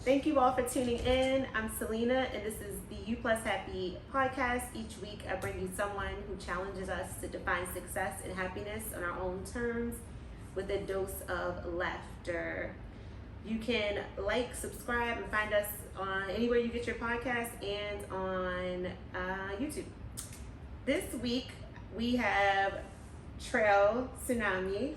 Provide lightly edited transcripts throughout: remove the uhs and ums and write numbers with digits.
Thank you all for tuning in. I'm Selena, and this is the You Plus Happy podcast. Each week, I bring you someone who challenges us to define success and happiness on our own terms with a dose of laughter. You can like, subscribe, and find us on anywhere you get your podcast and on YouTube. This week, we have Trael Tsunami,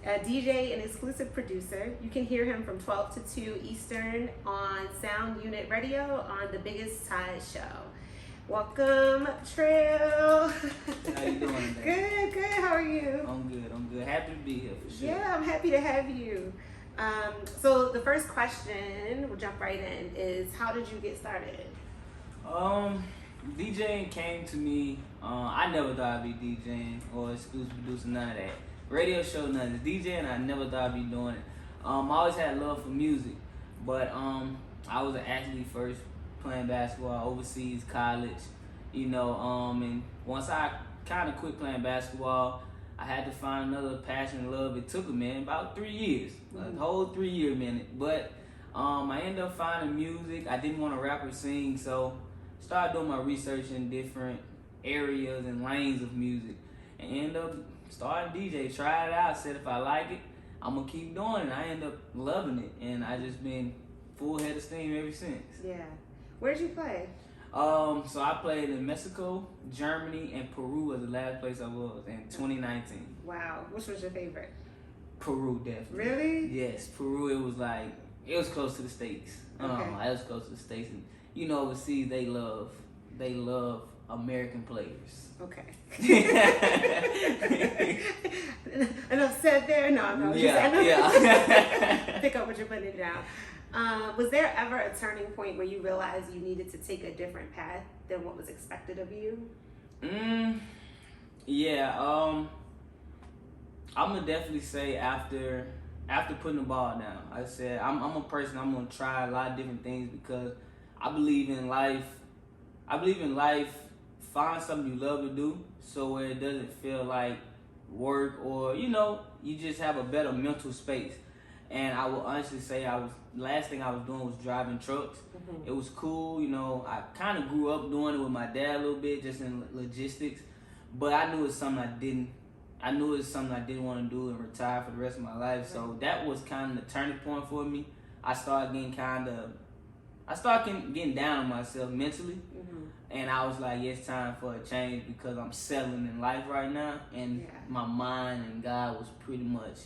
a DJ and exclusive producer. You can hear him from 12 to 2 Eastern on Sound Unit Radio on the Biggest Tide Show. Welcome, Trael. How you doing today? Good. How are you? I'm good. Happy to be here for sure. Yeah, I'm happy to have you. So the first question, we'll jump right in, is how did you get started? DJing came to me. I never thought I'd be DJing or exclusive producing, none of that. Radio show, nothing. DJing, I never thought I'd be doing it. I always had love for music, but I was an athlete first, playing basketball overseas, college, and once I kind of quit playing basketball, I had to find another passion and love. It took a minute, about 3 years, a whole 3-year minute, but I ended up finding music. I didn't want to rap or sing, so started doing my research in different areas and lanes of music, and ended up started DJ, tried it out, said if I like it, I'm gonna keep doing it. I end up loving it, and I just been full head of steam ever since. Yeah. Where'd you play? So I played in Mexico, Germany, and Peru was the last place I was in 2019. Wow. Which was your favorite? Peru, definitely. Really? Yes, Peru. It was close to the States. Okay. It was close to the States, and overseas they love American players. Okay. Enough said there. No. Yeah. Pick up what you're putting down. Was there ever a turning point where you realized you needed to take a different path than what was expected of you? Yeah. I'm gonna definitely say after putting the ball down, I said I'm a person. I'm gonna try a lot of different things because I believe in life. Find something you love to do, so where it doesn't feel like work, or you just have a better mental space. And I will honestly say last thing I was doing was driving trucks. Mm-hmm. It was cool, I kind of grew up doing it with my dad a little bit, just in logistics. But I knew it's something I didn't want to do and retire for the rest of my life. Mm-hmm. So that was kind of the turning point for me. I started getting down on myself mentally. Mm-hmm. And I was like, yeah, it's time for a change because I'm settling in life right now. And my mind and God was pretty much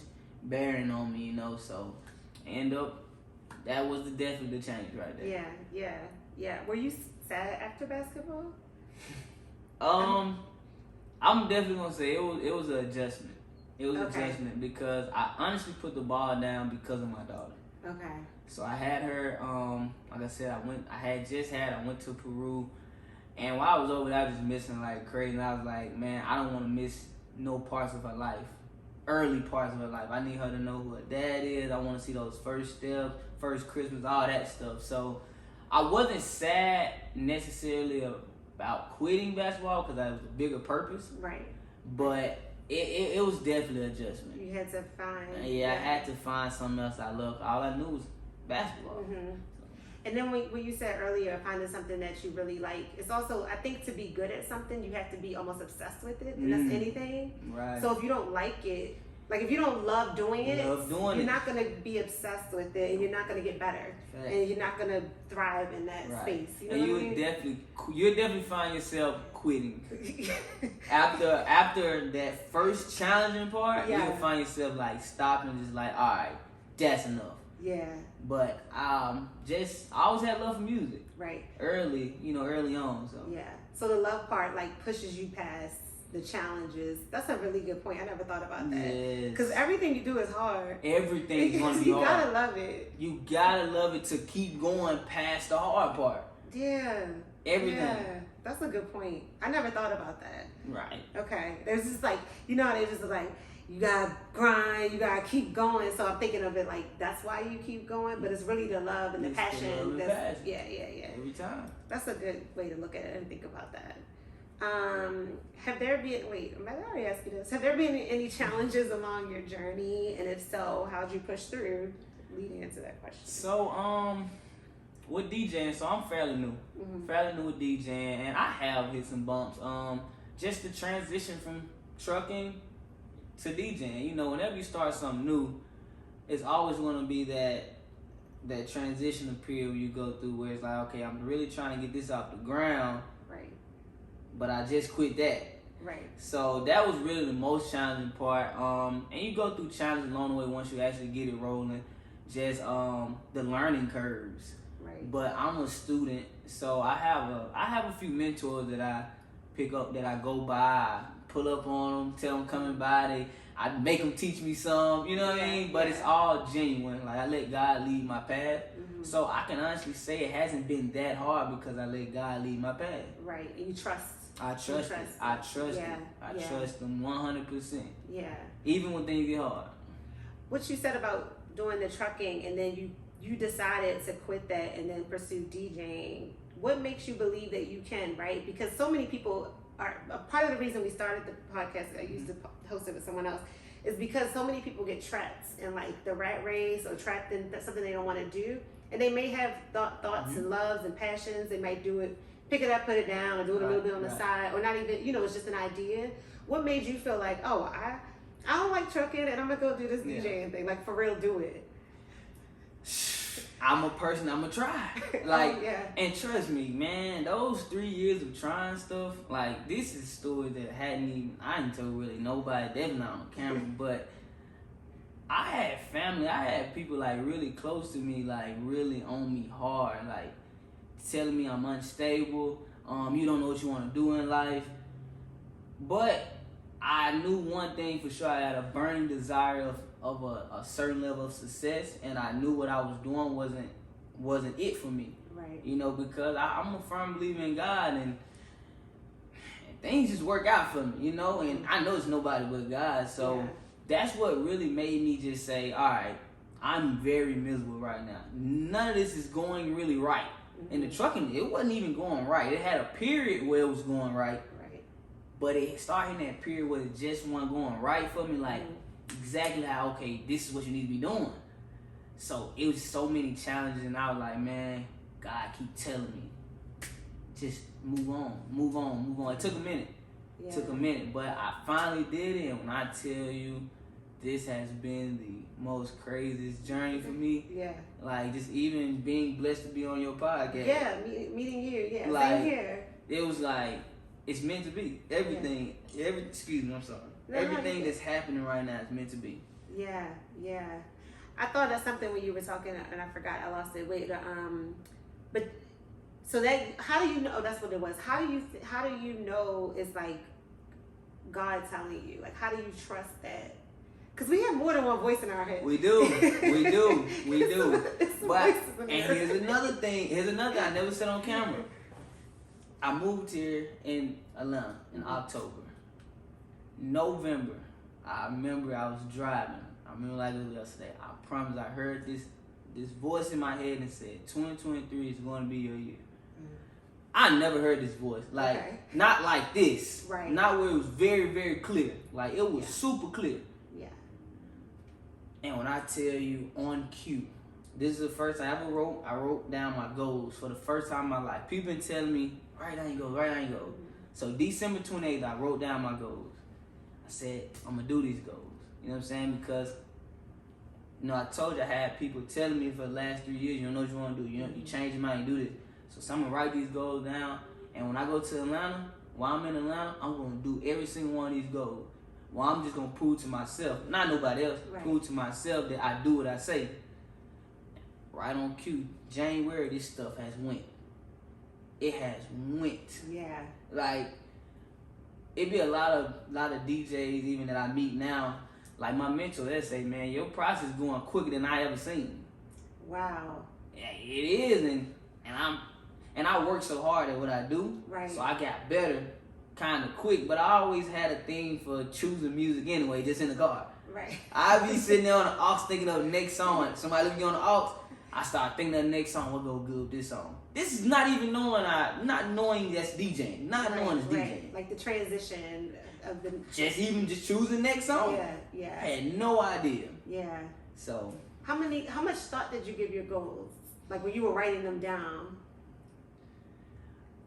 bearing on me, so that was definitely the change right there. Yeah. Were you sad after basketball? I'm definitely gonna say it was an adjustment. It was an adjustment because I honestly put the ball down because of my daughter. Okay. So I had her, like I said, I went to Peru, and while I was over there, I was just missing like crazy, and I was like, man, I don't want to miss no parts of her life. Early parts of her life. I need her to know who her dad is. I want to see those first steps, first Christmas, all that stuff. So I wasn't sad necessarily about quitting basketball because that was a bigger purpose. Right. But it was definitely an adjustment. You had to find. Yeah, I had to find something else I loved. All I knew was basketball. Mm-hmm. And then when you said earlier, finding something that you really like, it's also, I think, to be good at something, you have to be almost obsessed with it, and that's anything. Right. So if you don't like it, like if you don't love doing it, you're not going to be obsessed with it, and you're not going to get better. Fact. And you're not going to thrive in that space. You know you'll definitely find yourself quitting. after that first challenging part, you'll find yourself like stopping and just like, all right, that's enough. Yeah. But I always had love for music. Right. Early on. So yeah. So the love part like pushes you past the challenges. That's a really good point. I never thought about that. Yes. Because everything you do is hard. Everything is going to be hard. You gotta love it. You gotta love it to keep going past the hard part. Yeah. Everything. Yeah. That's a good point. I never thought about that. Right. Okay. There's just like, how they just like, you gotta grind, you gotta keep going. So I'm thinking of it like that's why you keep going, but it's really the love and the passion. Yeah. Every time. That's a good way to look at it and think about that. Have there been? Wait, I already asked you this. Have there been any challenges along your journey, and if so, how'd you push through? leading into that question. So, with DJing, so I'm fairly new. Fairly new with DJing, and I have hit some bumps. Just the transition from trucking to DJing. You know, whenever you start something new, it's always going to be that transitional period where you go through where it's like, okay, I'm really trying to get this off the ground, Right. but I just quit that. Right. So that was really the most challenging part. And you go through challenges along the way once you actually get it rolling. Just the learning curves. Right. But I'm a student, so I have a few mentors that I pick up, that I go by, pull up on them, tell them coming by. I make them teach me some, you know what I mean? But it's all genuine. Like, I let God lead my path. So I can honestly say it hasn't been that hard because I let God lead my path. Right. And you trust. I trust it. I trust it. I trust them 100%. Yeah. Even when things get hard. What you said about doing the trucking and then you decided to quit that and then pursue DJing. What makes you believe that you can, right? Because so many people are a part of the reason we started the podcast. I used to host it with someone else. Is because so many people get trapped in like the rat race or trapped in something they don't want to do, and they may have thoughts and loves and passions. They might do it, pick it up, put it down, or do it a little bit on the side, or not even. It's just an idea. What made you feel like, oh, I don't like trucking, and I'm gonna go do this DJing thing, like for real, do it? I'm a person, I'm gonna try. Like, and trust me, man, those 3 years of trying stuff, like, this is a story that I didn't tell really nobody, definitely not on camera, but I had family, I had people, like, really close to me, like, really on me hard, like, telling me I'm unstable, you don't know what you want to do in life, but I knew one thing for sure. I had a burning desire of a certain level of success, and I knew what I was doing wasn't it for me. Right. Because I'm a firm believer in God, and things just work out for me, and I know it's nobody but God. So that's what really made me just say, all right, I'm very miserable right now. None of this is going really right. And the trucking, it wasn't even going right. It had a period where it was going right. But it started in that period where it just wasn't going right for me, like exactly how, okay, this is what you need to be doing. So it was so many challenges, and I was like, man, God keep telling me, just move on. It took a minute, but I finally did it, and when I tell you, this has been the most craziest journey for me. Yeah. Like, just even being blessed to be on your podcast. Yeah, meeting you, like, same here. It was like, it's meant to be. Everything, excuse me, I'm sorry. Everything that's happening right now is meant to be. Yeah. I thought of something when you were talking, and I forgot, I lost it. Wait, but so that, how do you know? That's what it was. How do you know it's like God telling you? Like, how do you trust that? Because we have more than one voice in our head. We do. But, and here's another thing I never said on camera. I moved here in Atlanta in October. November, I remember I was driving. I remember like it was yesterday. I promise I heard this voice in my head and said, 2023 is going to be your year. I never heard this voice. Like, not like this. Right. Not where it was very, very clear. Like, it was super clear. Yeah. And when I tell you, on cue, this is the first time I wrote down my goals for the first time in my life. People been telling me, write down your goals. So December 28th, I wrote down my goals. I said, I'm going to do these goals. You know what I'm saying? Because, I told you I had people telling me for the last 3 years, you don't know what you want to do. You change your mind, you do this. So I'm going to write these goals down. And when I go to Atlanta, while I'm in Atlanta, I'm going to do every single one of these goals. Well, I'm just going to prove to myself, not nobody else, prove to myself that I do what I say. Right on cue, January, this stuff has went. It has went. Yeah. Like, it be a lot of DJs even that I meet now. Like my mentor, they say, man, your process going quicker than I ever seen. Wow. Yeah, it is, and I work so hard at what I do. Right. So I got better kind of quick, but I always had a thing for choosing music anyway, just in the car. Right. I be sitting there on the aux thinking of the next song. Somebody leave me on the aux. I start thinking of the next song, what go good with this song. This is not even knowing that's DJing. Knowing it's DJing. Like the transition of the... Just choosing the next song. Yeah. I had no idea. Yeah. So, How much thought did you give your goals? Like when you were writing them down?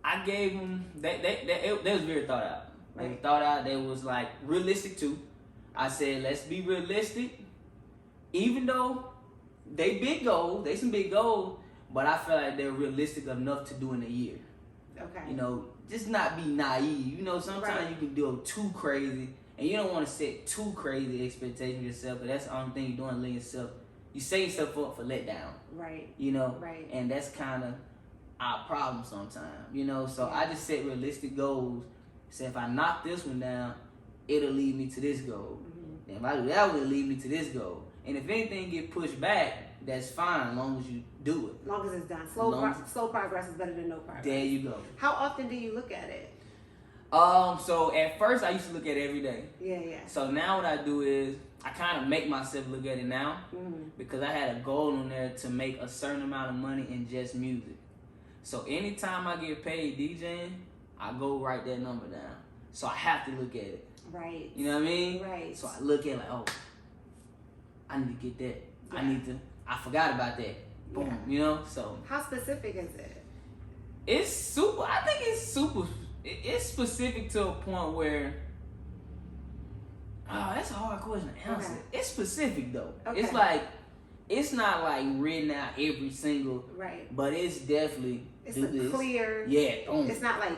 I gave them, they was very thought out. They Right. thought out, they was like realistic too. I said, let's be realistic. Even though they big goals, they some big goals, but I feel like they're realistic enough to do in a year. Okay. You know, just not be naive. You know, sometimes Right. you can do too crazy, and you don't want to set too crazy expectations of yourself, but that's the only thing you're doing, letting yourself, you set yourself up for letdown. Right. You know? Right. And that's kind of our problem sometimes, you know? So Yeah. I just set realistic goals. Say if I knock this one down, it'll lead me to this goal. Mm-hmm. And if I do that one, it'll lead me to this goal. And if anything get pushed back, that's fine as long as you do it. As long as it's done. Slow progress is better than no progress. There you go. How often do you look at it? So at first I used to look at it every day. Yeah. So now what I do is I kind of make myself look at it now Mm-hmm. because I had a goal on there to make a certain amount of money in just music. So anytime I get paid DJing, I go write that number down. So I have to look at it. Right. You know what I mean? Right. So I look at it like, oh, I need to get that. Yeah. I forgot about that. Boom. Yeah. You know? So How specific is it? it's super, I think it's super, it's specific to a point where, oh, that's a hard question to answer. Okay. It's specific though. Okay. It's like, it's not like written out every single, Right. but it's definitely It's do a this. clear. Yeah, boom. It's not like,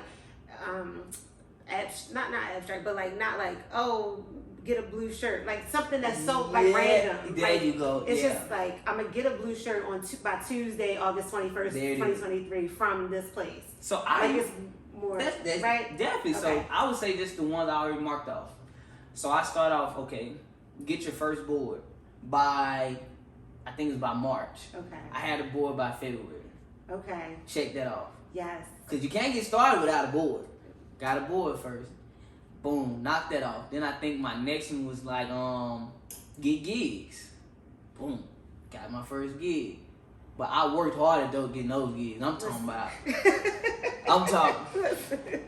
not abstract, but like not like, oh, get a blue shirt, like something that's so like Yeah, random. there Like, you go. It's Yeah. just like I'm gonna get a blue shirt on by Tuesday, August 21st, There it is. 2023, from this place. So Like I it's more that's right. definitely. Okay. So I would say just the ones I already marked off. So I start off, okay, get your first board by, I think it's by March. Okay. I had a board by February. Okay. Check that off. Yes. Cause you can't get started without a board. Got a board first. Boom, knock that off. Then I think my next one was like get gigs. Boom, got my first gig. But I worked hard at those getting those gigs. I'm talking about. I'm talking.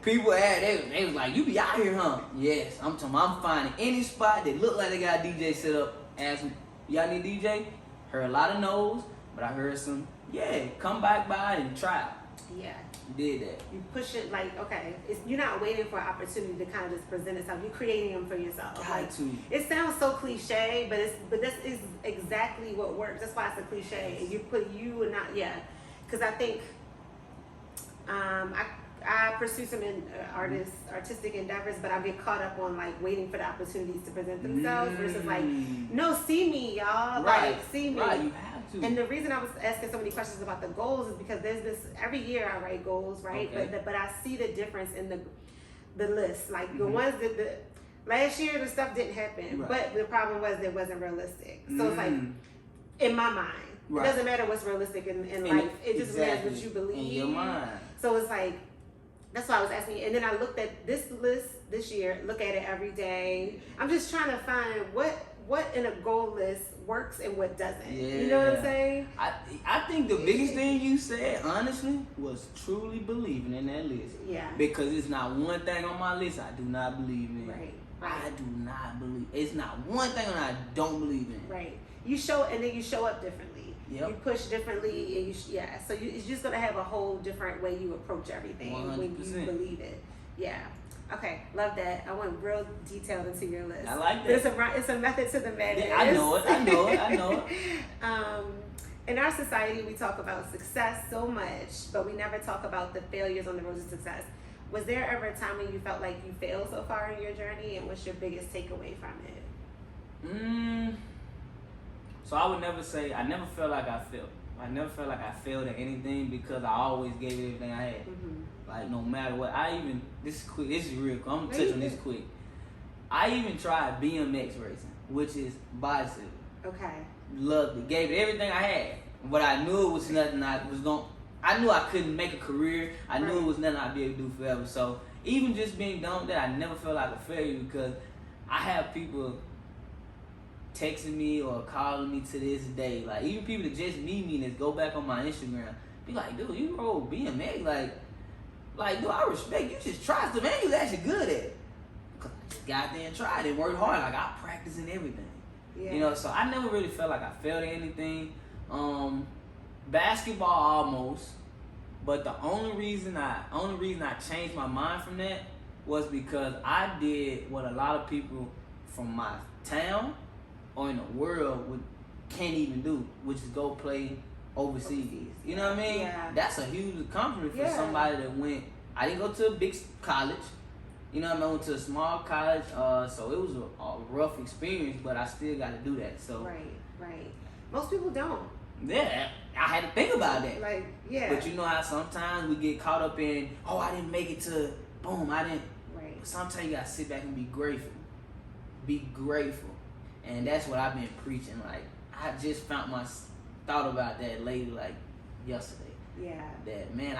People they was like, you be out here, huh? Yes, I'm talking. I'm finding any spot that look like they got a DJ set up. Ask them, y'all need a DJ? Heard a lot of no's, but I heard some. Yeah, come back by and try. Yeah. Did that. You push it like, okay, you're not waiting for an opportunity to kind of just present itself. You're creating them for yourself. Got Like, to. it sounds so cliche, but this is exactly what works. That's why it's a cliche. And you put you and not, yeah. Because I think I pursue some artistic endeavors, but I get caught up on like waiting for the opportunities to present themselves versus like, no, see me, y'all. Right. Like, see me. Right, you have to. And the reason I was asking so many questions about the goals is because there's this every year I write goals, right? Okay. But I see the difference in the list. Like the Mhm. ones that the last year the stuff didn't happen, Right. but the problem was it wasn't realistic. So it's like in my mind, Right. it doesn't matter what's realistic in life. It just matters what you believe. In your mind. So it's like that's why I was asking. And then I looked at this list this year. Look at it every day. I'm just trying to find what in a goal list works and what doesn't. You know what I'm Yeah. saying? I think the biggest thing you said, honestly, was truly believing in that list. Yeah. Because it's not one thing on my list I do not believe in. Right. I do not believe. It's not one thing I don't believe in. Right. You show and then you show up differently. Yep. You push differently, and So it's just gonna have a whole different way you approach everything when you 100%. believe it. Yeah. Okay. Love that. I went real detailed into your list. I like But that. it's a method to the madness. Yeah, I know it. In our society, we talk about success so much, but we never talk about the failures on the road to success. Was there ever a time when you felt like you failed so far in your journey, and what's your biggest takeaway from it? So I would never say, I never felt like I failed. I never felt like I failed at anything because I always gave it everything I had. Mm-hmm. Like no matter what, this is real quick. I'm gonna There touch you on this go. quick. I even tried BMX racing, which is bicycle. Okay. Loved it, gave it everything I had. But I knew it was nothing I knew I couldn't make a career. I knew it was nothing I'd be able to do forever. So even just being done with that, I never felt like a failure because I have people texting me or calling me to this day. Like even people that just meet me and just go back on my Instagram, be like, dude, you rode BMX, like, dude, I respect you. Just tried something, man. You was actually good at it. Cause I just got there and tried it, worked hard. Like I practiced and everything. You know, so I never really felt like I failed at anything. Basketball almost, but the only reason I changed my mind from that was because I did what a lot of people from my town or in the world can't even do, which is go play overseas. You know what I mean? Yeah. That's a huge accomplishment for somebody that went. I didn't go to a big college. You know what I mean? I went to a small college, so it was a rough experience, but I still got to do that. So right. Most people don't. Yeah, I had to think about that. Like, yeah. But you know how sometimes we get caught up in, oh, I didn't make it to, boom, I didn't. Right. Sometimes you gotta sit back and be grateful. Be grateful, and that's what I've been preaching. Like, I just thought about that lately, like yesterday. Yeah. That, man,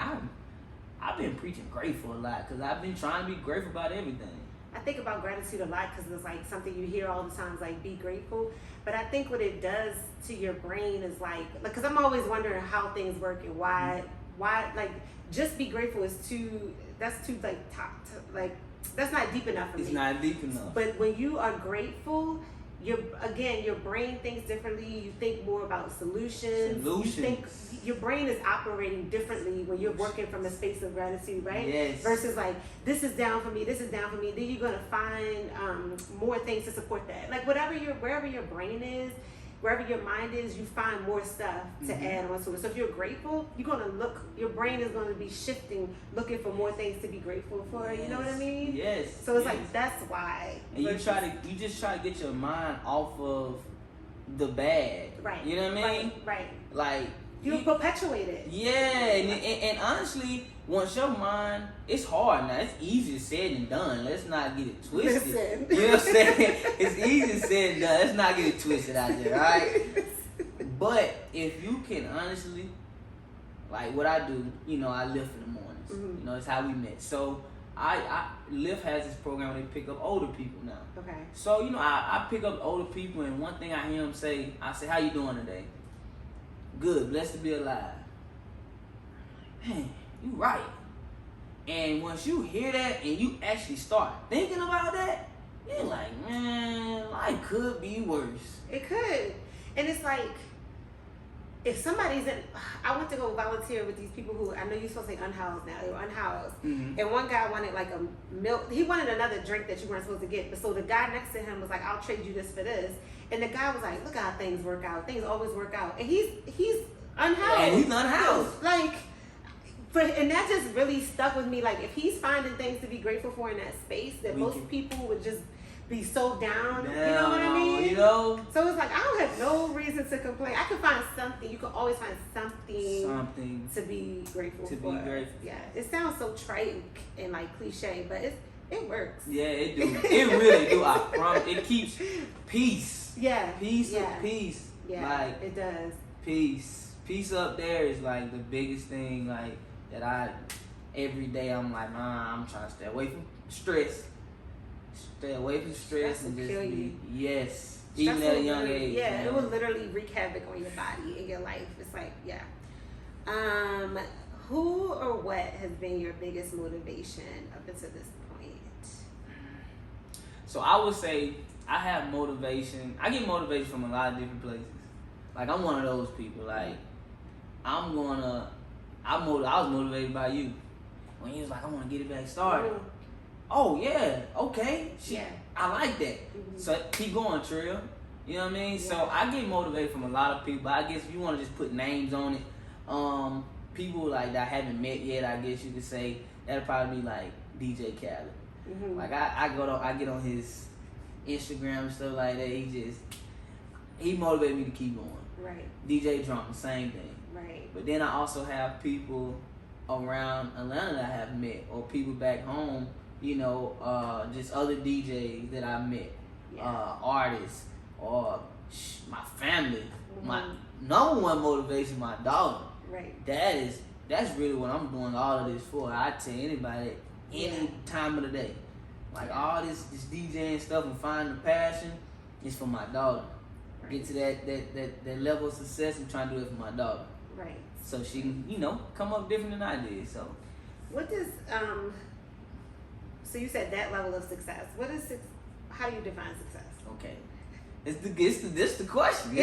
I've been preaching grateful a lot because I've been trying to be grateful about everything. I think about gratitude a lot because it's like something you hear all the time, like be grateful. But I think what it does to your brain is like, because I'm always wondering how things work and why, like, just be grateful is that's too like that's not deep enough for me. It's not deep enough. But when you are grateful, your brain thinks differently. You think more about solutions. You think your brain is operating differently when you're working from a space of gratitude, right? Yes. Versus like, this is down for me, this is down for me. Then you're gonna find more things to support that. Like wherever your brain is, wherever your mind is, you find more stuff to add on to it. So if you're grateful, your brain is gonna be shifting, looking for more things to be grateful for. Yes. You know what I mean? Yes. So it's like, that's why. And you just try to get your mind off of the bad. Right. You know what I mean? Right. Like, you perpetuate it. Yeah, and honestly, once your mind, it's hard now. It's easier said than done. Let's not get it twisted. Listen. You know what I'm saying? It's easier said than done. Let's not get it twisted out there, right? But if you can honestly, like what I do, you know, I lift in the mornings. You know, it's how we met. So Lyft has this program where they pick up older people now. Okay. So, you know, I pick up older people, and one thing I hear them say, I say, how you doing today? Good, blessed to be alive. Man, you right. And once you hear that and you actually start thinking about that, you're like, man, life could be worse. It could. And it's like, if somebody's I went to go volunteer with these people who, I know you're supposed to say unhoused now, they were unhoused. And one guy wanted like a milk, he wanted another drink that you weren't supposed to get. But so the guy next to him was like, I'll trade you this for this. And the guy was like, look how things work out. Things always work out. And he's unhoused. And he's unhoused. Like, and that just really stuck with me. Like, if he's finding things to be grateful for in that space, that most people would just be so down. You know what I mean? You know? So it's like, I don't have no reason to complain. I can find something. You can always find something to be grateful for. Be grateful. Yeah. It sounds so trite and like cliche, but it works. Yeah, it do. It really do. I promise. It keeps peace. Yeah. Peace. Yeah, like, it does. Peace up there is like the biggest thing, like, that every day I'm like, nah, I'm trying to stay away from stress. Stay away from stress and just be, yes. Even at a young age. Yeah, man. it will literally wreak havoc on your body and your life. It's like, yeah. Who or what has been your biggest motivation up until this point? So I would say I have motivation. I get motivation from a lot of different places. Like, I'm one of those people. Like, I was motivated by you when you was like, I want to get it back started. Oh yeah, okay. I like that. So keep going, Trael. You know what I mean? Yeah. So I get motivated from a lot of people. I guess if you want to just put names on it, people like that I haven't met yet, I guess you could say that'll probably be like DJ Khaled. Like I get on his Instagram and stuff like that. He motivated me to keep going. Right. DJ Drama, same thing. Right. But then I also have people around Atlanta that I have met, or people back home, you know, just other DJs that I met, artists, or my family. My number one motivation, my daughter. Right. That's really what I'm doing all of this for. I tell anybody, any time of the day, like all this DJing stuff and finding the passion is for my daughter. Get to that level of success. I'm trying to do it for my daughter. Right. So she can, you know, come up different than I did. So. What does So you said that level of success. How do you define success? Okay. This the question. This the question.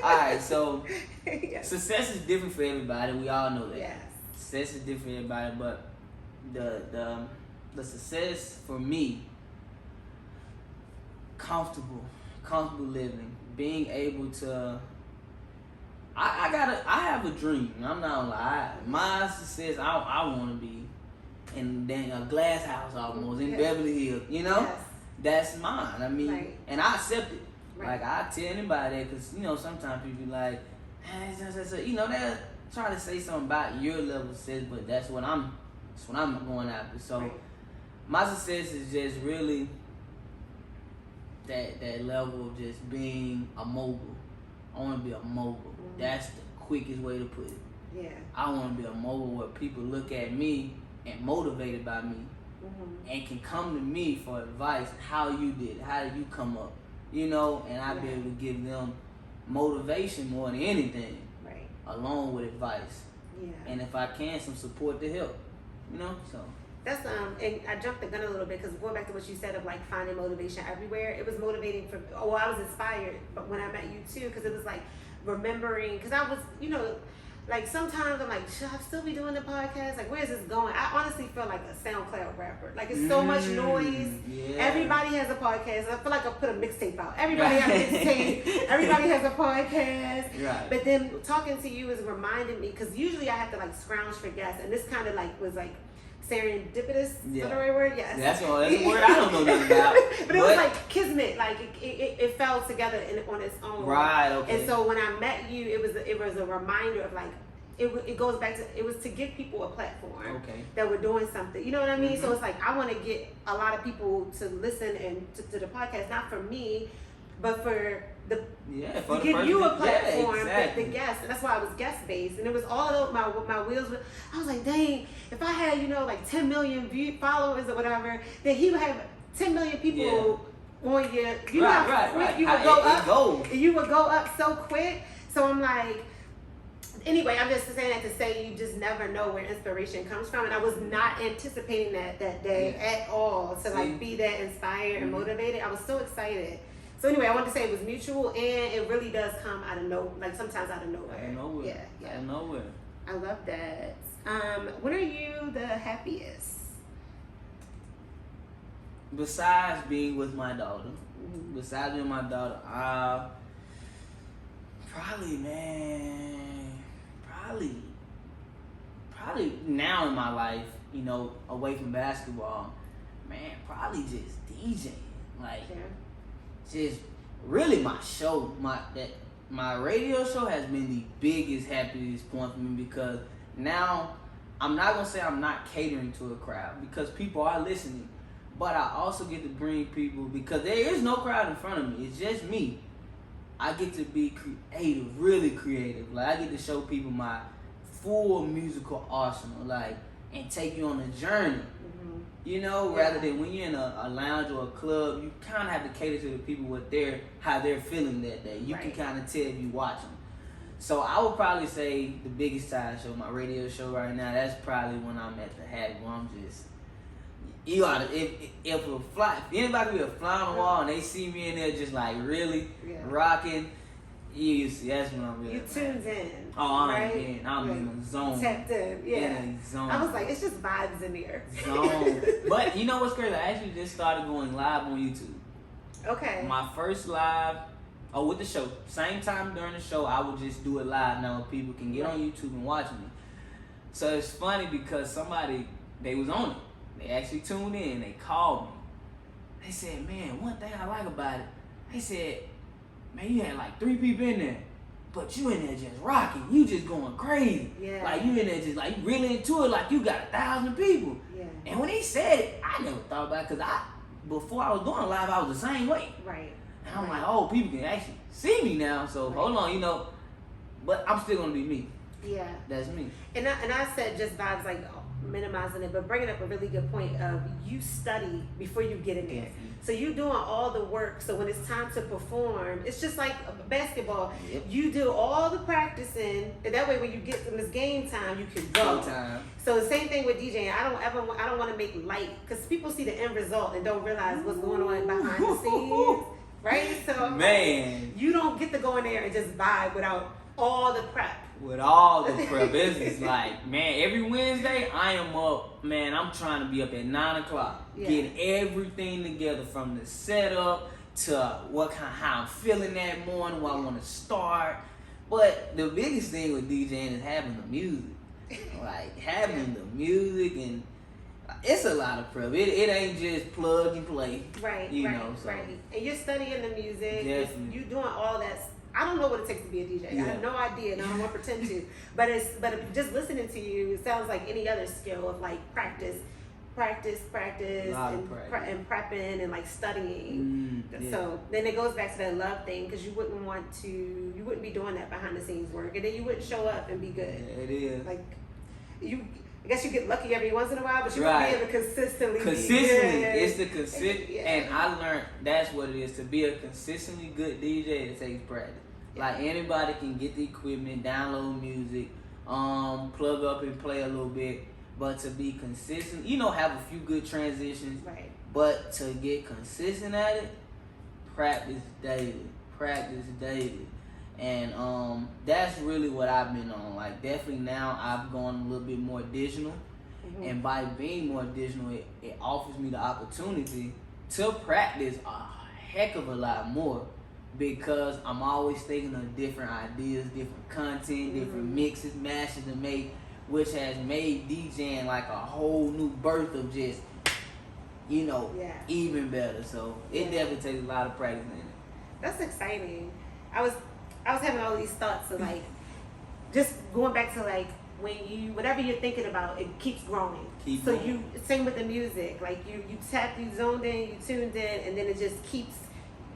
All right, so Yes. success is different for everybody. We all know that. Yes. Success is different for everybody, but the success for me, comfortable living, being able to. I have a dream. I'm not gonna lie. My success, I want to be in a glass house almost in Beverly Hills. You know, Yes. that's mine. I mean, Right. and I accept it. Right. Like I tell anybody that, because sometimes people be like, they'll try to say something about your level of success, but that's what I'm going after. So Right. my success is just really that level of just being a mogul. I want to be a mogul. Mm-hmm. That's the quickest way to put it. Yeah. I want to be a mogul where people look at me and motivated by me Mm-hmm. and can come to me for advice. How you did it? How did you come up? And I'd be able to give them motivation more than anything, Right. along with advice. Yeah. And if I can, some support to help. So. That's and I jumped the gun a little bit because going back to what you said of like finding motivation everywhere, it was motivating for. Oh, I was inspired, but when I met you too, because it was like remembering. Because I was, like sometimes I'm like, should I still be doing the podcast? Like, where is this going? I honestly feel like a SoundCloud rapper. Like it's so much noise. Yeah. Everybody has a podcast. I feel like I put a mixtape out. Everybody has a mixtape. Everybody has a podcast. Right. But then talking to you is reminding me because usually I have to like scrounge for guests, and this kind of like was like serendipitous. Yeah. Is that the right word? Yes. That's a word I don't know nothing about. But it was like kismet. Like it fell together on its own. Right. Okay. And so when I met you, it was a reminder of like. It goes back to it was to give people a platform that we're doing something. You know what I mean? Mm-hmm. So it's like I want to get a lot of people to listen and to the podcast, not for me, but for to give you a platform, the guests. And that's why I was guest based, and it was all of my wheels. I was like, dang, if I had like 10 million followers or whatever, then he would have 10 million people on your. You know how quick you would go up. You would go up so quick. So I'm like. Anyway, I'm just saying that to say you just never know where inspiration comes from, and I was not anticipating that day at all to like be that inspired and motivated. I was so excited. So anyway, I wanted to say it was mutual, and it really does come out of sometimes out of nowhere. Out of nowhere. Yeah. Out of nowhere. I love that. When are you the happiest? Besides being with my daughter, probably now in my life, away from basketball, probably just DJing. Like, just really my show, my radio show has been the biggest, happiest point for me because now I'm not gonna say I'm not catering to a crowd because people are listening, but I also get to bring people because there is no crowd in front of me. It's just me. I get to be creative, really creative. Like I get to show people my full musical arsenal, like, and take you on a journey. Mm-hmm. Rather than when you're in a lounge or a club, you kind of have to cater to the people how they're feeling that day. You can kind of tell if you watch them. So I would probably say the biggest time show, my radio show right now. That's probably when I'm at the happy. When I'm just. If anybody be a fly on the wall and they see me in there just like really rocking, you see that's when I'm really. You tuned in. Oh, I'm in the zone. Tapped in, In the zone. I was like, it's just vibes in here. Zone. But you know what's crazy? I actually just started going live on YouTube. Okay. My first live, with the show. Same time during the show, I would just do it live. Now people can get on YouTube and watch me. So it's funny because they was on it. They actually tuned in. They called me. They said, man, one thing I like about it, they said, man, you had like 3 people in there, but you in there just rocking. You just going crazy. Yeah. Like you in there just like you really into it like you got 1,000 people. Yeah. And when he said it, I never thought about it because before I was doing live, I was the same way. Right. And I'm like, oh, people can actually see me now. So hold on, but I'm still going to be me. Yeah. That's me. And I said just vibes like minimizing it, but bringing up a really good point of you study before you get in there. Definitely. So you doing all the work. So when it's time to perform, it's just like basketball. Yep. You do all the practicing, and that way when you get when it's game time, you can go. Time. So the same thing with DJing. I don't want to make light because people see the end result and don't realize what's going on behind the scenes. right? So man, you don't get to go in there and just vibe without all the prep. With all the prep, it's just like, man, every Wednesday I am up, man, I'm trying to be up at 9 o'clock, getting everything together from the setup to how I'm feeling that morning, what I want to start. But the biggest thing with DJing is having the music. Like, having the music, and it's a lot of prep. It ain't just plug and play. Right, you know, so. right. And you're studying the music. Definitely. You're doing all that. I don't know what it takes to be a DJ. Yeah. I have no idea, and I don't want to pretend to. But just listening to you, it sounds like any other skill of like practice, and prepping and like studying. So then it goes back to that love thing, because you wouldn't be doing that behind the scenes work, and then you wouldn't show up and be good. Yeah, it is. Like I guess you get lucky every once in a while, but you won't be able to consistently. It's the consistent, and I learned that's what it is. To be a consistently good DJ, it takes practice. Like, anybody can get the equipment, download music, plug up and play a little bit, but to be consistent, have a few good transitions. Right. But to get consistent at it, practice daily. And that's really what I've been on. Like, definitely now I've gone a little bit more digital. Mm-hmm. And by being more digital, it offers me the opportunity to practice a heck of a lot more, because I'm always thinking of different ideas, different content, different mixes, mashes to make, which has made DJing like a whole new birth of just, even better. So it definitely takes a lot of practice in it. That's exciting. I was having all these thoughts of like, just going back to like, whatever you're thinking about, it keeps growing. You same with the music, like you zoned in, you tuned in, and then it just keeps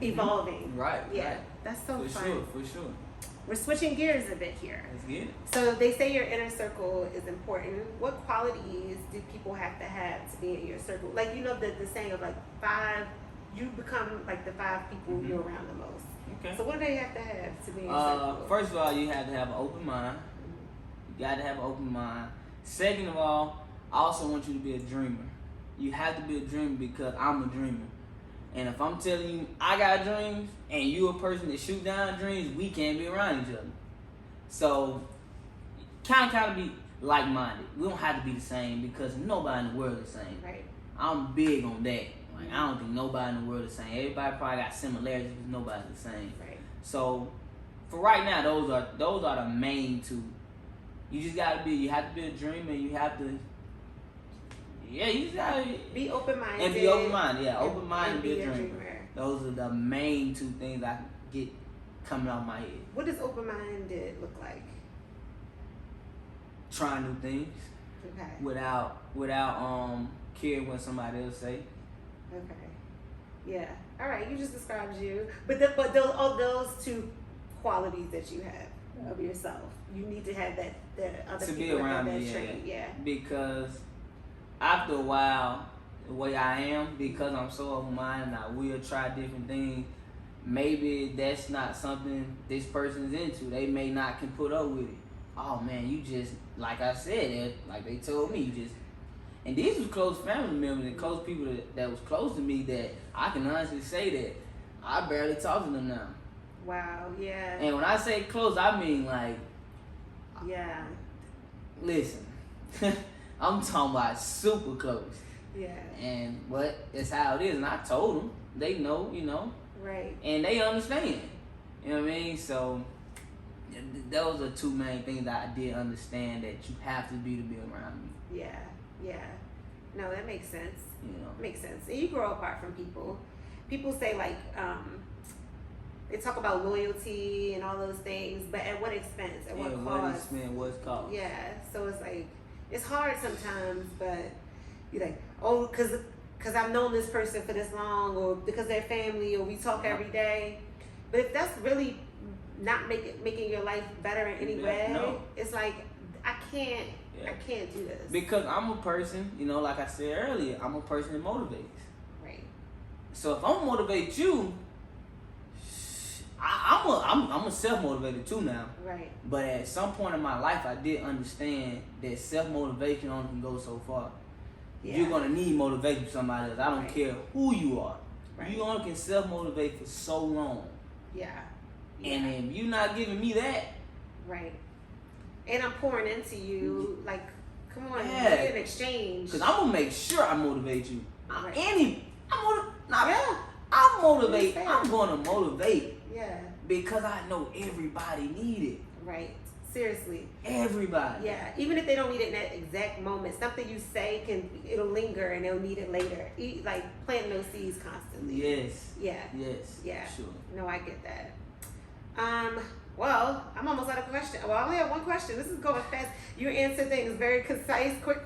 evolving. Right. Yeah. Right. That's so fun. For sure. We're switching gears a bit here. Let's get it. So they say your inner circle is important. What qualities do people have to be in your circle? Like, the saying of like 5, you become like the 5 people you're around the most. Okay. So what do they have to be in your circle? First of all, you have to have an open mind. You got to have an open mind. Second of all, I also want you to be a dreamer. You have to be a dreamer, because I'm a dreamer. And if I'm telling you I got dreams and you a person that shoot down dreams, we can't be around each other. So kind of be like-minded. We don't have to be the same, because nobody in the world is the same. Right. I'm big on that. Like, I don't think nobody in the world is the same. Everybody probably got similarities, but nobody's the same. Right. So for right now, those are the main 2. You have to be a dreamer, and you have to. Yeah, you just gotta be open-minded. And be open-minded, open-minded and be a dreamer. dreamer. Those are the main 2 things I can get coming out of my head. What does open-minded look like? Trying new things. Okay. Without caring what somebody else say. Okay. Yeah. All right. You just described you, but those 2 qualities that you have of yourself, you need to have that. The other to people be around that me, trait. Yeah. Because after a while, the way I am, because I'm so open-minded, I will try different things. Maybe that's not something this person's into. They may not can put up with it. Oh man, you just, like I said, like they told me, you just. And these was close family members and close people that was close to me, that I can honestly say that I barely talk to them now. Wow. Yeah. And when I say close, I mean like. Yeah. Listen, I'm talking about super close. Yeah. But it's how it is, and I told them. They know, Right. And they understand. You know what I mean? So those are 2 main things that I did understand, that you have to be around me. Yeah. Yeah. No, that makes sense. Makes sense. And you grow apart from people. People say like, they talk about loyalty and all those things, but at what expense? At what cost? What's cost? Yeah. So it's like, it's hard sometimes, but you're like, oh, because I've known this person for this long, or because they're family, or we talk every day. But if that's really not making your life better in any way, it's like, I can't do this. Because I'm a person, like I said earlier, I'm a person that motivates. Right. So if I'm motivate you, I'm a self-motivated too now. Right. But at some point in my life, I did understand that self-motivation only can go so far. Yeah. You're gonna need motivation from somebody else. I don't care who you are. Right. You only can self-motivate for so long. Yeah. And if you're not giving me that. Right. And I'm pouring into you, like, come on, Yeah. we get an exchange. Because I'm going to make sure I motivate you. Right. I'm motivate. I'm going to motivate. Yeah. Because I know everybody need it. Right. Seriously. Everybody. Yeah. Even if they don't need it in that exact moment, something you say it'll linger and they'll need it later. Like planting those seeds constantly. Yes. Yeah. Yes. Yeah. Sure. No, I get that. Well, I'm almost out of question. Well, I only have one question. This is going fast. You answer things very concise, quick,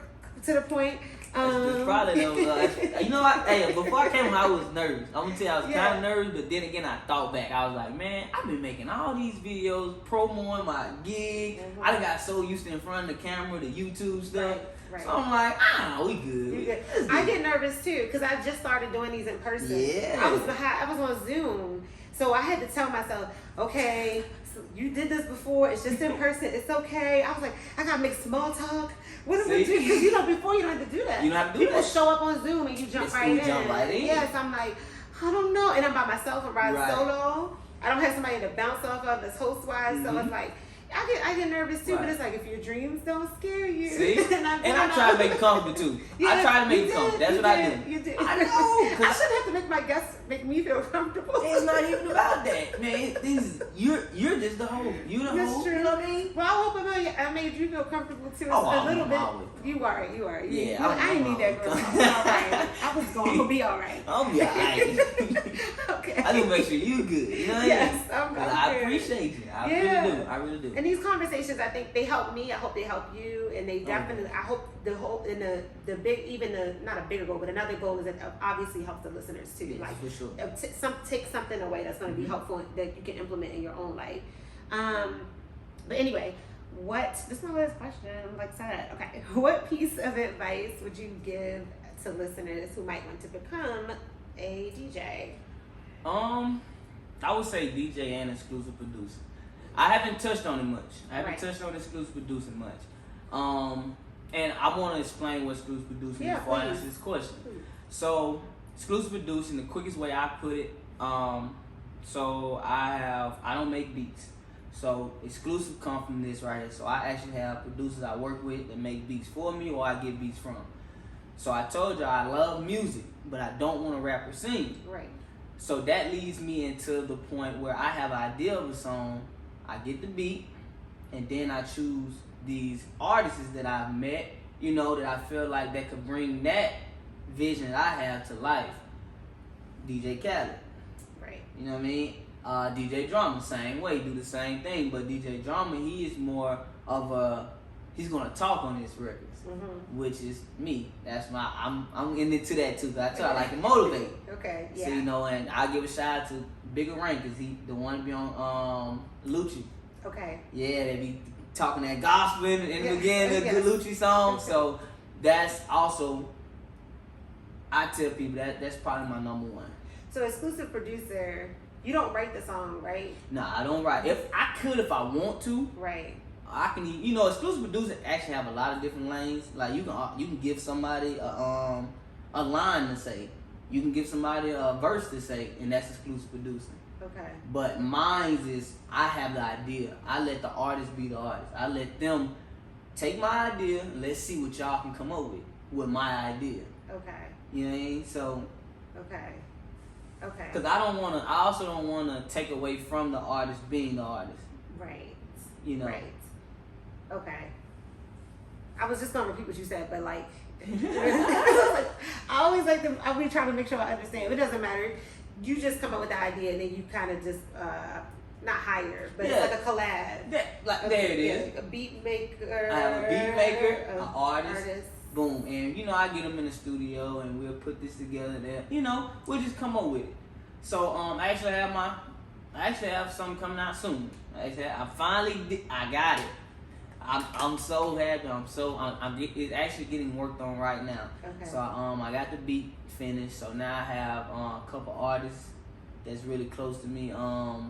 to the point. That's probably you know what? Hey, before I came on, I was nervous. I'm gonna tell you, I was kind of nervous, but then again, I thought back. I was like, man, I've been making all these videos, promoting my gig. I done got so used to in front of the camera, the YouTube stuff. Right. So I'm like, we good. I get nervous too because I just started doing these in person. Yeah. I was on Zoom, so I had to tell myself, okay, so you did this before. It's just in person. It's okay. I was like, I gotta make small talk. What do we do? Because before you don't have to do that. You don't have to do People that. show up on Zoom and you jump right in. Yes, I'm like, I don't know, and I'm by myself. I'm riding solo. I don't have somebody to bounce off of as host wise. So it's like. I get nervous too, but it's like if your dreams don't scare you. See? I try to make it comfortable too. I try to make it comfortable. That's what I do. You did. I know. I shouldn't have to make my guests make me feel comfortable. It's not even about that, man. You're just the host. You the host. True. You know what I mean? Well, I hope I made you feel comfortable too. Oh, a little bit. Always. You are. Yeah, I didn't need that, girl. All right. I was going to be all right. I'll be all right. Okay. I need to make sure you good. You know what I mean? Yes, I'm good. I appreciate you. I really do. And these conversations, I think they help me. I hope they help you, and they definitely. I hope the whole and the big, even the not a bigger goal, but another goal is that obviously help the listeners too. Yes, like for sure. Take something away that's going to be helpful that you can implement in your own life. But anyway, this is my last question. I'm like sad. Okay, what piece of advice would you give to listeners who might want to become a DJ? I would say DJ and exclusive producer. I haven't touched on it much. I haven't touched on exclusive producing much. And I want to explain what exclusive producing is before I answer this question. Please. So, exclusive producing, the quickest way I put it, so I don't make beats. So, exclusive come from this right here. So, I actually have producers I work with that make beats for me or I get beats from. So, I told you I love music, but I don't want to rap or sing. Right. So, that leads me into the point where I have an idea of a song, I get the beat, and then I choose these artists that I've met, that I feel like that could bring that vision that I have to life. DJ Khaled. Right. You know what I mean? DJ Drama, same way, do the same thing. But DJ Drama, he is more of he's gonna talk on his records, which is me. That's I'm into that too. Cause I like to motivate. Okay. Yeah. So, and I give a shout out to Bigger Rank, cause he the one to be on Lucci. Okay. Yeah, they be talking that gospel in the beginning of the Lucci song. So that's also, I tell people that's probably my number one. So exclusive producer, you don't write the song, right? Nah, I don't write. If I want to. Right. I can, exclusive producers actually have a lot of different lanes. Like you can give somebody a line to say. You can give somebody a verse to say, and that's exclusive producing. Okay. But mine is, I have the idea. I let the artist be the artist. I let them take my idea and let's see what y'all can come up with my idea. Okay. You know what I mean? So. Okay. Because I also don't want to take away from the artist being the artist. Right. Right. Okay. I was just gonna repeat what you said, but like, I always like to. I be trying to make sure I understand. It doesn't matter. You just come up with the idea, and then you kind of just not hire, but it's like a collab. There it is. A beat maker. I have a beat maker, an artist. Boom, and I get them in the studio, and we'll put this together. There, we'll just come up with it. So I actually have something coming out soon. I got it. I'm so happy. It's actually getting worked on right now. Okay. So I got the beat finished. So now I have a couple artists that's really close to me. I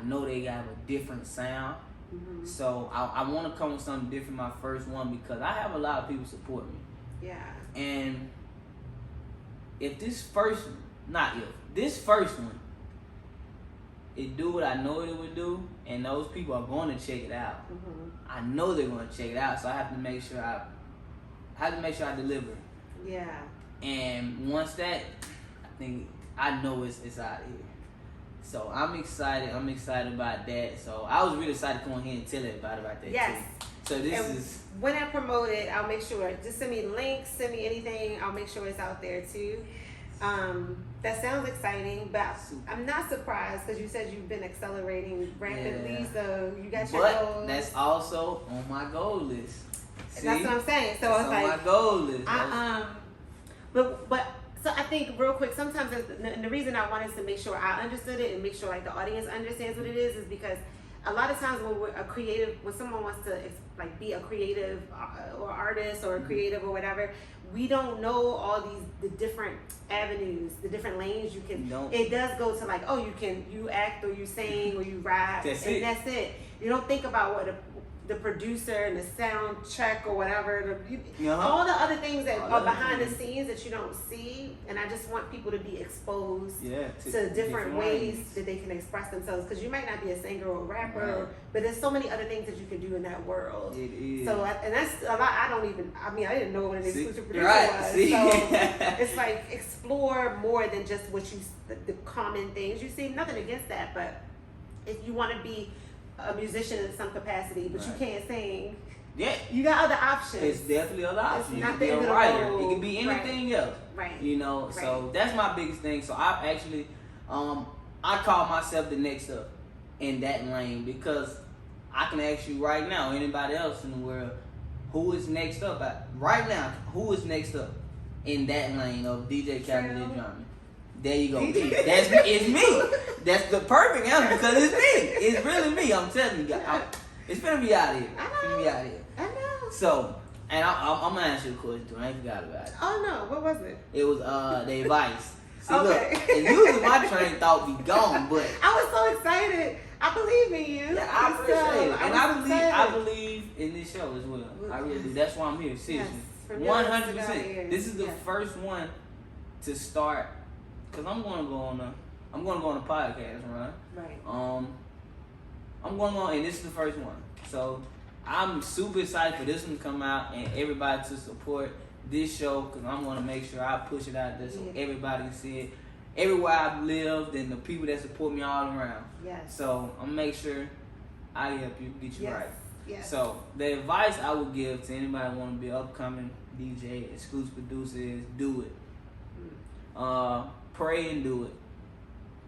know they have a different sound. Mm-hmm. So I want to come with something different. My first one, because I have a lot of people support me. Yeah. And if this first not if, this first one, it do what I know it would do, and those people are going to check it out. Mm-hmm. I know they're going to check it out, so I have to make sure I deliver. Yeah. And once that, I know it's out of here. So I'm excited. I'm excited about that. So I was really excited to come on here and tell everybody about that. Yes. Too. So this is when I promote it, I'll make sure. Just send me links, send me anything. I'll make sure it's out there too. That sounds exciting, but I'm not surprised because you said you've been accelerating rapidly. Yeah. So you got your goals. That's also on my goal list. See? That's what I'm saying. So it's like on my goal list. But so I think real quick, sometimes the reason I wanted to make sure I understood it and make sure like the audience understands what it is because a lot of times when we're a creative, when someone wants to like be a creative or artist or a creative or whatever, we don't know all the different avenues, the different lanes you can. It does go to like, oh, you act or you sing or you rap, that's it. You don't think about what the producer and the soundtrack or whatever, all the other things that are behind the scenes that you don't see. And I just want people to be exposed to different ways that they can express themselves. Because you might not be a singer or a rapper, but there's so many other things that you can do in that world. It is. So, and that's a lot. I didn't know what an exclusive producer was. See? So it's like explore more than just the common things you see. Nothing against that, but if you want to be a musician in some capacity, but you can't sing. Yeah, you got other options. It's definitely other options. You can be a writer. It can be anything else. Right. You know, so that's my biggest thing. So I actually, I call myself the next up in that lane because I can ask you right now, anybody else in the world, who is next up? Right now, who is next up in that lane of DJ Trael Tsunami? There you go. It's me. That's the perfect answer because it's me. It's really me. I'm telling you guys. It's gonna be out of here. I know. So, and I'm gonna ask you a question too. I ain't forgot about it. Oh no, what was it? It was the advice. See, look, and usually my train of thought be gone, but I was so excited. I believe in you. Yeah, I appreciate it, and I believe in this show as well. I really do. That's why I'm here. Seriously, 100%. This is the first one to start. Cause I'm gonna go on a podcast, right? Right. I'm going on, and this is the first one. So I'm super excited for this one to come out and everybody to support this show. Cause I'm gonna make sure I push it out there so everybody can see it. Everywhere I've lived and the people that support me all around. Yes. So I'm gonna make sure I help you get you right. Yes. So the advice I would give to anybody who want to be an upcoming DJ, exclusive producer is do it. Pray and do it.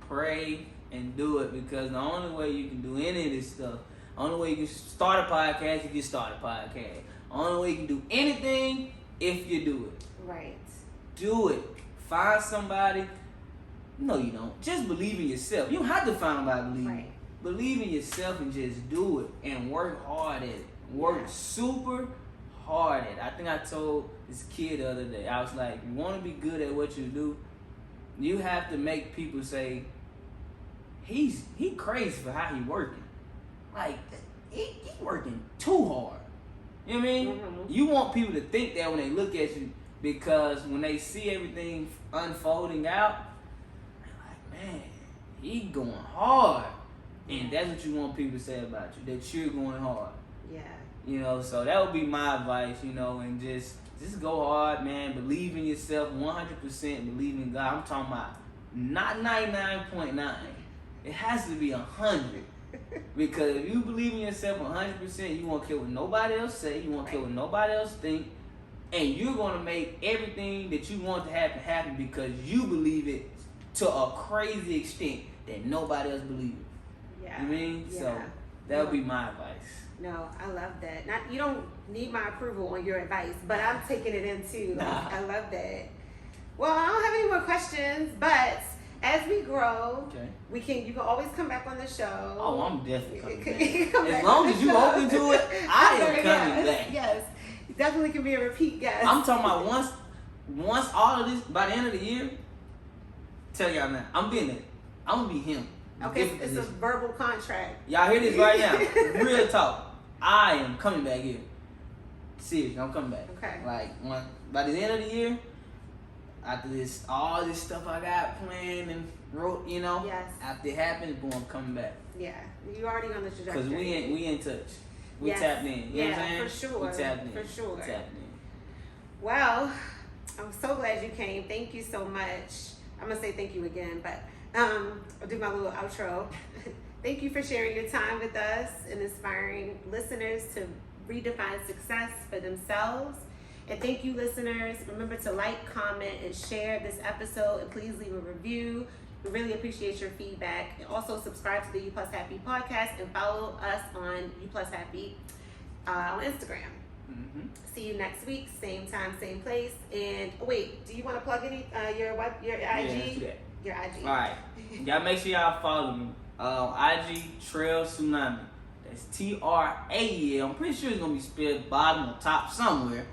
Pray and do it because the only way you can do any of this stuff, the only way you can start a podcast, you can start a podcast. The only way you can do anything if you do it. Right. Do it. Find somebody. No, you don't. Just believe in yourself. You don't have to find somebody to believe in. Believe in yourself and just do it and work hard at it. Work super hard at it. I think I told this kid the other day, I was like, you want to be good at what you do, you have to make people say, he crazy for how he working. Like, he working too hard. You know what I mean? Mm-hmm. You want people to think that when they look at you because when they see everything unfolding out, they're like, man, he going hard. And that's what you want people to say about you, that you're going hard. Yeah. You know, so that would be my advice, you know, and just go hard, man. Believe in yourself 100%. Believe in God. I'm talking about not 99.9. It has to be 100. Because if you believe in yourself 100%, you won't care what nobody else say. You won't care what nobody else think. And you're going to make everything that you want to happen because you believe it to a crazy extent that nobody else believes it. Yeah. You know what I mean? Yeah. So that would be my advice. No, I love that. You don't need my approval on your advice, but I'm taking it in too. I love that. Well, I don't have any more questions, but as we grow, you can always come back on the show. Oh, I'm definitely coming back. As long as you open to it, I am coming back. Yes, you definitely can be a repeat guest. I'm talking about once all of this, by the end of the year, tell y'all now, I'm being it. I'm going to be him. Okay, it's a verbal contract. Y'all hear this right now. Real talk. I am coming back here. Seriously, I'm coming back. Okay. Like, by the end of the year, after this, all this stuff I got planned and wrote, you know. Yes. After it happens, boom, I'm coming back. Yeah, you already on the trajectory. Cause we in touch. We Yes. tapped in. You know what I'm saying? For sure. We tapped in. For sure. We tapped in. Well, I'm so glad you came. Thank you so much. I'm gonna say thank you again, but I'll do my little outro. Thank you for sharing your time with us and inspiring listeners to redefine success for themselves. And thank you, listeners. Remember to like, comment, and share this episode, and please leave a review. We really appreciate your feedback. And also subscribe to the You Plus Happy podcast and follow us on You Plus Happy on Instagram. Mm-hmm. See you next week, same time, same place. And wait, do you want to plug any your IG? Yeah, let's do that. Your IG. All right, y'all make sure y'all follow me. IG Trael Tsunami. That's Trael. I'm pretty sure it's gonna be spelled bottom or top somewhere,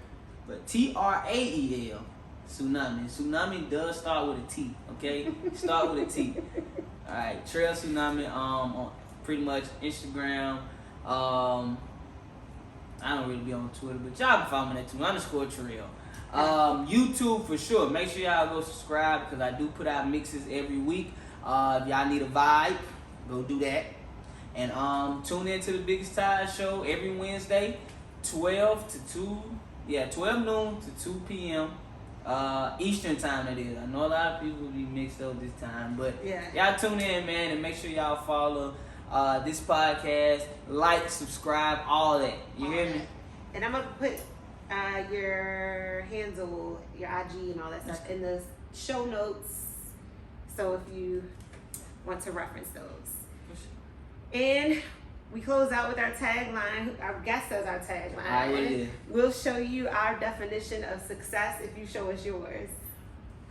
but Trael Tsunami. Tsunami does start with a T. Okay, start with a T. All right, Trael Tsunami. On pretty much Instagram. I don't really be on Twitter, but y'all can follow me at _Trael. YouTube for sure. Make sure y'all go subscribe because I do put out mixes every week. If y'all need a vibe, go do that. And tune in to the Biggest Tide Show every Wednesday, 12 noon to 2 p.m. Eastern time it is. I know a lot of people will be mixed up this time, but y'all tune in, man, and make sure y'all follow this podcast, like, subscribe, all that. You hear me? And I'm gonna put your handle, your IG, and all that stuff in the show notes. So if you want to reference those. And we close out with our tagline. Our guest says our tagline. We'll show you our definition of success if you show us yours.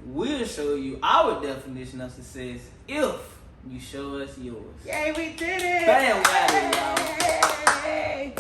We'll show you our definition of success if you show us yours. Yay, we did it! Bam, y'all. Yay!